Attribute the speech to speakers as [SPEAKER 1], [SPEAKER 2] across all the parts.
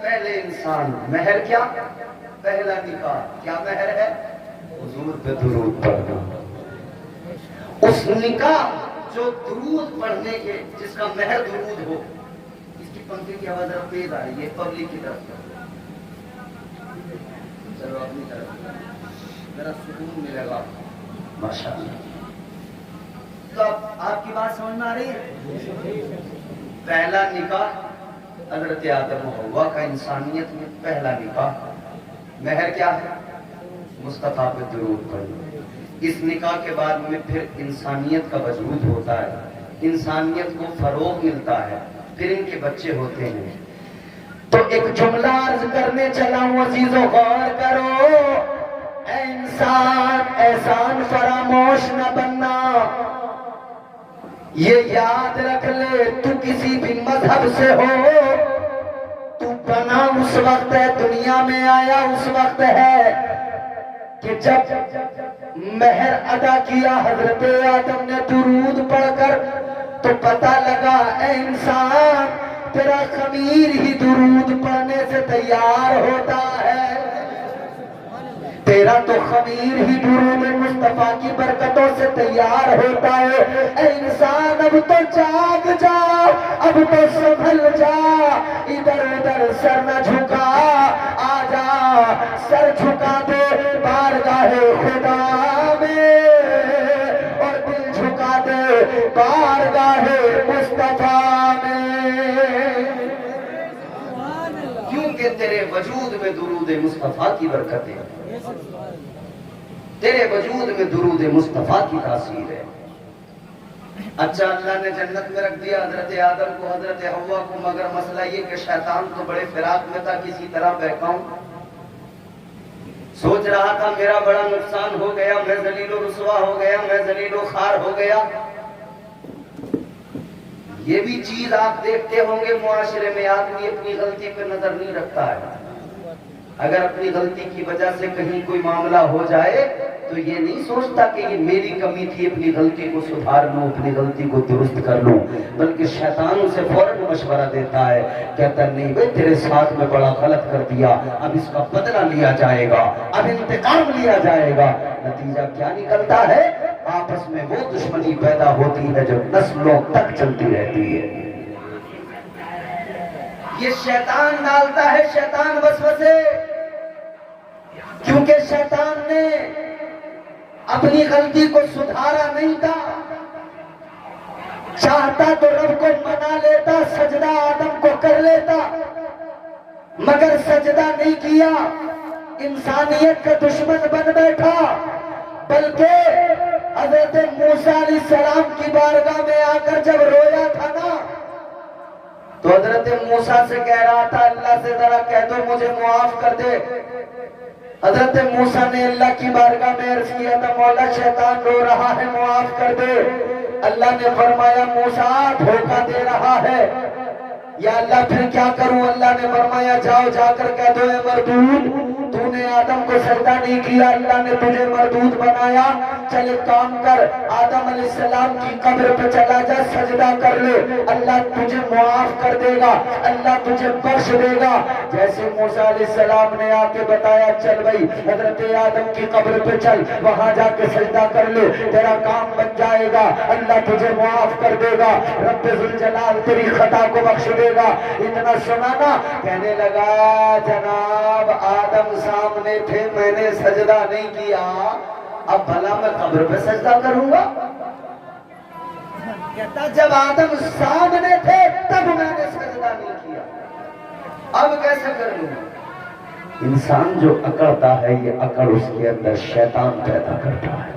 [SPEAKER 1] پہلے انسان مہر کیا؟ پہلا نکاح کیا مہر ہے؟ حضور پہ درود پڑھنا. اس نکاح جو درود پڑھنے کے جس کا مہر درود ہو. اس کی پنکھے کی آواز ذرا تیز آ رہی ہے پبلک کی طرف. چلو اپنی طرف ذرا سکون ملے گا ماشاءاللہ. تو اب آپ کی بات سمجھ میں آ رہی ہے؟ پہلا نکاح حضرت آدم و حوا کا انسانیت میں پہلا نکاح. مہر کیا ہے؟ مصطفیٰ پہ درود پڑھنا. اس نکاح کے بعد میں پھر انسانیت کا وجود ہوتا ہے, انسانیت کو فروغ ملتا ہے, پھر ان کے بچے ہوتے ہیں. تو ایک جملہ عرض کرنے چلا ہوں عزیزو غور کرو. اے انسان احسان فراموش نہ بننا. یہ یاد رکھ لے تو کسی بھی مذہب سے ہو, تو بنا اس وقت ہے, دنیا میں آیا اس وقت ہے کہ جب مہر ادا کیا حضرت آدم نے درود پڑھ کر, تو پتہ لگا اے انسان تیرا خمیر ہی درود پڑھنے سے تیار ہوتا ہے. تیرا تو خمیر ہی درود مصطفیٰ کی برکتوں سے تیار ہوتا ہے. اے انسان اب تو جاگ جا, اب تو سنبھل جا, ادھر ادھر سر نہ جھکا, آ جا سر جھکا دے بارگاہ خدا میں, اور دل جھکا دے بارگاہ مصطفیٰ میں. کیونکہ تیرے وجود میں درود مصطفیٰ کی برکتیں, تیرے وجود میں درود مصطفیٰ کی تاثیر ہے. اچھا اللہ نے جنت میں رکھ دیا حضرت آدم کو, حضرت حوا کو, مگر مسئلہ یہ کہ شیطان تو بڑے فراق میں تھا, کسی طرح بہکاؤں. سوچ رہا تھا میرا بڑا نقصان ہو گیا, میں ذلیل و رسوا ہو گیا, میں ذلیل و خوار ہو گیا. یہ بھی چیز آپ دیکھتے ہوں گے معاشرے میں, آدمی اپنی غلطی پہ نظر نہیں رکھتا ہے. اگر اپنی غلطی کی وجہ سے کہیں کوئی معاملہ ہو جائے تو یہ نہیں سوچتا کہ یہ میری کمی تھی, اپنی غلطی کو سدھار لوں, اپنی غلطی کو درست کر لوں, بلکہ شیطان اسے فوراً مشورہ دیتا ہے, کہتا نہیں بھئی تیرے ساتھ میں بڑا غلط کر دیا, اب اس کا بدلہ لیا جائے گا, اب انتقام لیا جائے گا. نتیجہ کیا نکلتا ہے؟ آپس میں وہ دشمنی پیدا ہوتی ہے جو نسلوں تک چلتی رہتی ہے. یہ شیطان ڈالتا ہے, شیطان وسوسے, کیونکہ شیطان نے اپنی غلطی کو سدھارا نہیں تھا. چاہتا تو رب کو منا لیتا, سجدہ آدم کو کر لیتا, مگر سجدہ نہیں کیا, انسانیت کا دشمن بن بیٹھا. بلکہ حضرت موسیٰ علیہ السلام کی بارگاہ میں آ کر جب رویا تھا نا, تو حضرت موسیٰ سے کہہ رہا تھا اللہ سے ذرا کہہ دو مجھے معاف کر دے. حضرت موسیٰ نے اللہ کی بارگاہ میں عرض کیا تھا مولا شیطان رو رہا ہے معاف کر دے. اللہ نے فرمایا موسیٰ دھوکہ دے رہا ہے. یا اللہ پھر کیا کروں؟ اللہ نے فرمایا جاؤ جا کر کہہ دو اے مردود تو نے آدم کو سجدہ نہیں کیا, اللہ نے تجھے مردود بنایا, چل ایک کام کر آدم علیہ السلام کی قبر پہ چلا جا, سجدہ کر لے, اللہ تجھے معاف کر دے گا, اللہ تجھے بخش دے گا. جیسے موسیٰ علیہ السلام نے آ کے بتایا چل بھائی حضرت آدم کی قبر پہ چل, وہاں جا کے سجدہ کر لے, تیرا کام بن جائے گا, اللہ تجھے معاف کر دے گا, رب ذوالجلال تیری خطا کو بخش دے گا. اتنا سنا نا, کہنے لگا جناب آدم سامنے تھے میں نے سجدہ نہیں کیا, اب بھلا میں قبر پہ سجدہ کروں گا؟ کہتا جب آدم سامنے تھے تب میں نے سجدہ نہیں کیا, اب کیسے کر لوں؟ انسان جو اکڑتا ہے یہ اکڑ اس کے اندر شیطان پیدا کرتا ہے.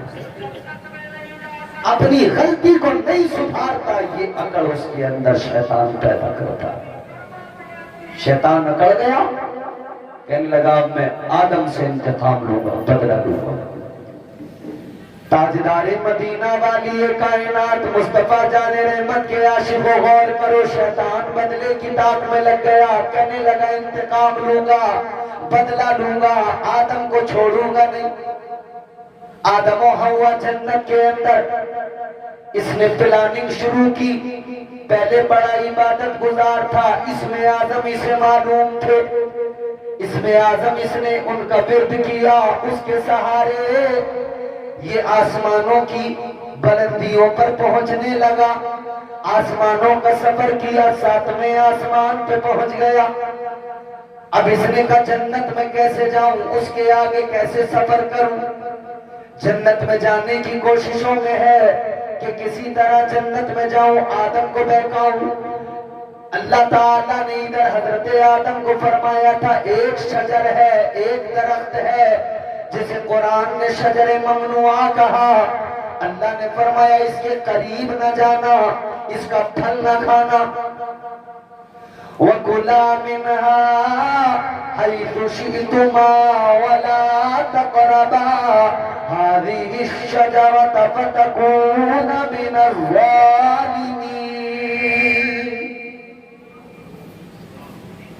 [SPEAKER 1] اپنی غلطی کو نہیں سدھارتا, یہ اکڑ اس کے اندر شیطان پیدا کرتا ہے. شیطان اکڑ گیا, کہنے لگا اب میں آدم سے انتقام لوں گا, بدلہ لوں گا. تاجدار مدینہ والی کائنات مصطفیٰ جان رحمت کے عاشق و غور کرو, شیطان بدلے کی طاق میں لگ گیا, کہنے لگا انتقام لوں گا, بدلہ لوں گا, آدم کو چھوڑوں گا نہیں. آدم و حوا جنت کے اندر اس نے پلاننگ شروع کی. پہلے بڑا عبادت گزار تھا، اسم اعظم اسے معلوم تھے. اسم اعظم اس نے ان کا ورد کیا، اس کے سہارے یہ آسمانوں کی بلندیوں پر پہنچنے لگا. آسمانوں کا سفر کیا، 7ویں آسمان پہ پہنچ گیا. اب اس نے کہا جنت میں کیسے جاؤں، اس کے آگے کیسے سفر کروں. جنت میں جانے کی کوششوں میں ہے کہ کسی طرح جنت میں جاؤں، آدم کو بہکاؤں. اللہ تعالیٰ نے ادھر حضرت آدم کو فرمایا تھا ایک شجر ہے، ایک درخت ہے جسے قرآن نے شجر ممنوعہ کہا. اللہ نے فرمایا اس کے قریب نہ جانا، اس کا پھل نہ کھانا. وَكُلَا مِنْهَا حَيْثُ شِئْتُمَا وَلَا تَقْرَبَا هَذِهِ الشَّجَرَةَ فَتَكُونَ مِنَ الظَّالِمِينَ.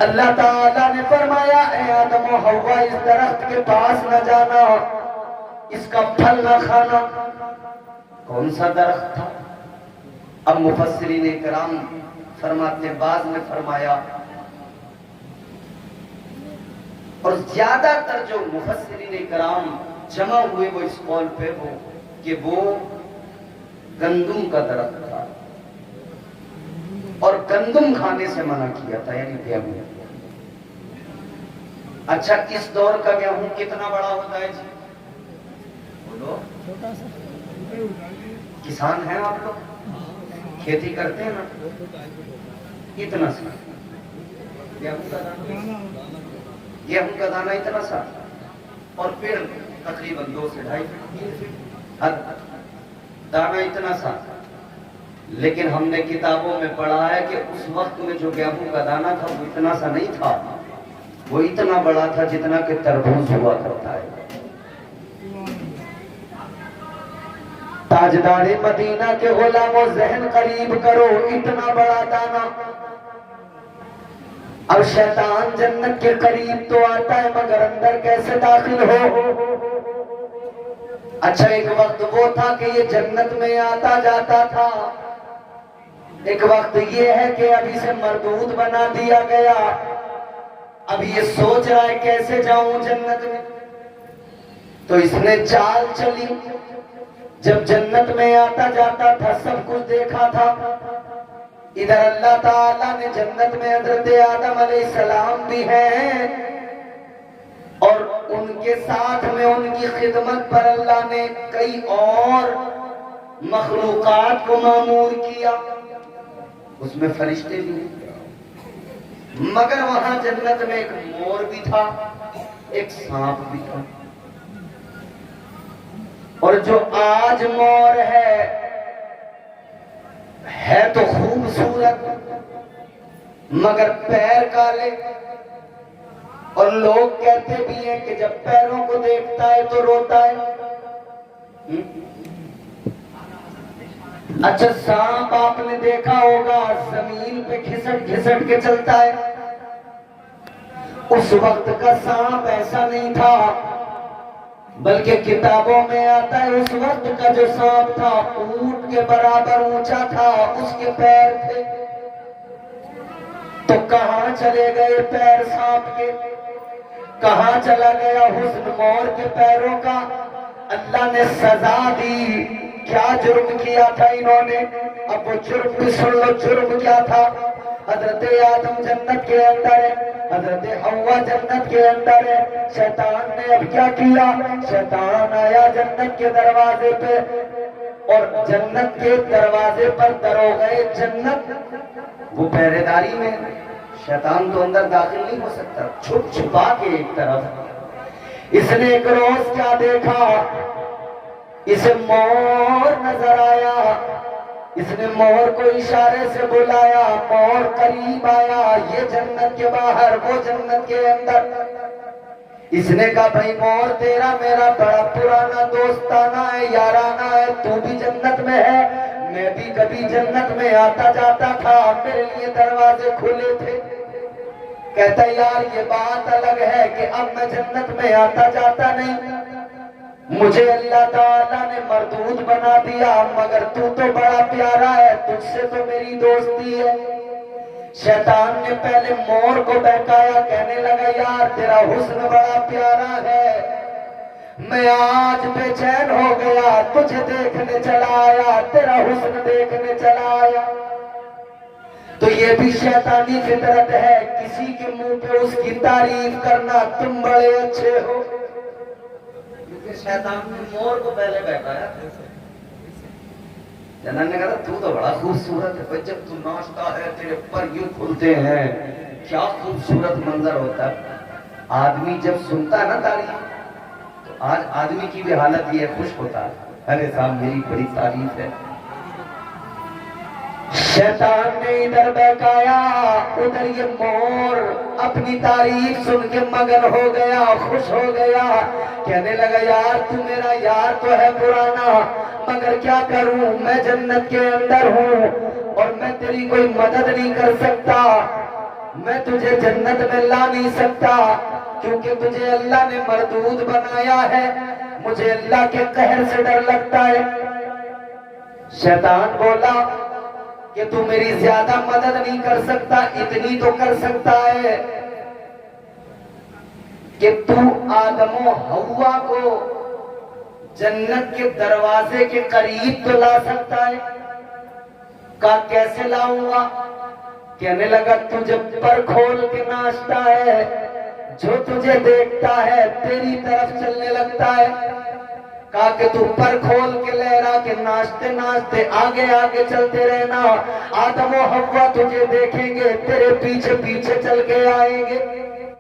[SPEAKER 1] اللہ تعالیٰ نے فرمایا اے آدم و حوا اس درخت کے پاس نہ جانا، اس کا پھل نہ کھانا. کون سا درخت تھا؟ اب مفسرین کرام فرماتے، بعض نے فرمایا اور زیادہ تر جو مفسرین کرام جمع ہوئے وہ اس قول پہ ہو کہ وہ گندم کا درخت تھا اور گندم کھانے سے منع کیا تھا، یعنی گیہوں. اچھا اس دور کا گیہوں کتنا بڑا ہوتا ہے جی؟ بولو. کسان ہیں آپ لوگ؟ کھیتی کرتے ہیں نا؟ اتنا سا گیہوں کا دانہ اتنا سا، اور پھر تقریباً 2 سے 2.5 فٹ دانہ اتنا سا. لیکن ہم نے کتابوں میں پڑھا ہے کہ اس وقت میں جو گیہوں کا دانہ تھا وہ اتنا سا نہیں تھا، وہ اتنا بڑا تھا جتنا کہ تربوز ہوا کرتا ہے. تاجدار مدینہ کے غلاموں ذہن قریب کرو، اتنا بڑا دانہ. اب شیطان جنت کے قریب تو آتا ہے مگر اندر کیسے داخل ہو؟ اچھا ایک وقت وہ تھا کہ یہ جنت میں آتا جاتا تھا، ایک وقت یہ ہے کہ اب اسے مردود بنا دیا گیا. اب یہ سوچ رہا ہے کیسے جاؤں جنت میں. تو اس نے چال چلی. جب جنت میں آتا جاتا تھا سب کچھ دیکھا تھا. ادھر اللہ تعالیٰ نے جنت میں حضرت آدم علیہ السلام بھی ہیں اور ان کے ساتھ میں ان کی خدمت پر اللہ نے کئی اور مخلوقات کو مامور کیا. اس میں فرشتے بھی ہیں، مگر وہاں جنت میں ایک مور بھی تھا، ایک سانپ بھی تھا. اور جو آج مور ہے تو خوبصورت مگر پیر کالے، اور لوگ کہتے بھی ہیں کہ جب پیروں کو دیکھتا ہے تو روتا ہے. اچھا سانپ آپ نے دیکھا ہوگا زمین پہ گھسٹ گھسٹ کے چلتا ہے. اس وقت کا سانپ ایسا نہیں تھا، بلکہ کتابوں میں آتا ہے اس وقت کا جو سانپ تھا اونٹ کے برابر اونچا تھا، اس کے پیر تھے. تو کہاں چلے گئے پیر سانپ کے؟ کہاں چلا گیا حسن مور کے پیروں کا؟ اللہ نے سزا دی. کیا جرم کیا تھا انہوں نے؟ اب وہ جرم بھی سن لو. جرم کیا تھا؟ حضرت آدم جنت کے اندر ہے، حضرت حوا جنت کے اندر ہے. شیطان نے اب کیا کیا؟ شیطان آیا جنت کے دروازے پہ، اور جنت کے دروازے پر دروغے جنت وہ پہرے داری میں. شیطان تو اندر داخل نہیں ہو سکتا، چھپ چھپا کے ایک طرف. اس نے ایک روز کیا دیکھا؟ اسے مور نظر آیا. اس نے مور کو اشارے سے بلایا، مور قریب آیا. یہ جنت کے باہر، وہ جنت کے اندر. اس نے کہا بھائی مور تیرا میرا بڑا پرانا دوستانہ ہے، یارانہ ہے. تو بھی جنت میں ہے، میں بھی کبھی جنت میں آتا جاتا تھا، میرے لیے دروازے کھلے تھے. کہتا یار یہ بات الگ ہے کہ اب میں جنت میں آتا جاتا نہیں. مجھے اللہ تعالیٰ نے مردود بنا دیا، مگر تو بڑا پیارا ہے، تجھ سے تو میری دوستی ہے۔ شیطان نے پہلے مور کو بہکایا، کہنے لگا یار تیرا حسن بڑا پیارا ہے، میں آج بے چین ہو گیا، تجھے دیکھنے چلا آیا، تیرا حسن دیکھنے چلا آیا۔ تو یہ بھی شیطانی فطرت ہے، کسی کے منہ پہ اس کی تعریف کرنا، تم بڑے اچھے ہو۔ شیطان نے مور کو پہلے بہکایا، جنان نے کہا تو بڑا خوبصورت ہے بھائی، جب تو ناچتا ہے تیرے پر یوں کھلتے ہیں، کیا خوبصورت منظر ہوتا ہے۔ آدمی جب سنتا نا تعریف، تو آج آدمی کی بھی حالت یہ خوش ہوتا ہے، ارے صاحب میری بڑی تعریف ہے۔ شیطان نے ادھر بہکایا، ادھر یہ مور اپنی تعریف سن کے مگن ہو گیا، خوش ہو گیا، کہنے لگا یار تو میرا یار تو ہے پرانا، مگر کیا کروں، میں جنت کے اندر ہوں اور میں تیری کوئی مدد نہیں کر سکتا، میں تجھے جنت میں لا نہیں سکتا، کیونکہ تجھے اللہ نے مردود بنایا ہے، مجھے اللہ کے قہر سے ڈر لگتا ہے۔ شیطان بولا کہ تو میری زیادہ مدد نہیں کر سکتا، اتنی تو کر سکتا ہے کہ تو آدم و حوا کو جنت کے دروازے کے قریب تو لا سکتا ہے۔ کہا کیسے لاؤں گا؟ کہنے لگا تو جب پر کھول کے ناچتا ہے، جو تجھے دیکھتا ہے تیری طرف چلنے لگتا ہے۔ کہا کہ تو پر کھول کے لہرا کے ناچتے ناچتے آگے آگے چلتے رہنا، آدم و حوا تجھے دیکھیں گے، تیرے پیچھے پیچھے چل کے آئیں گے۔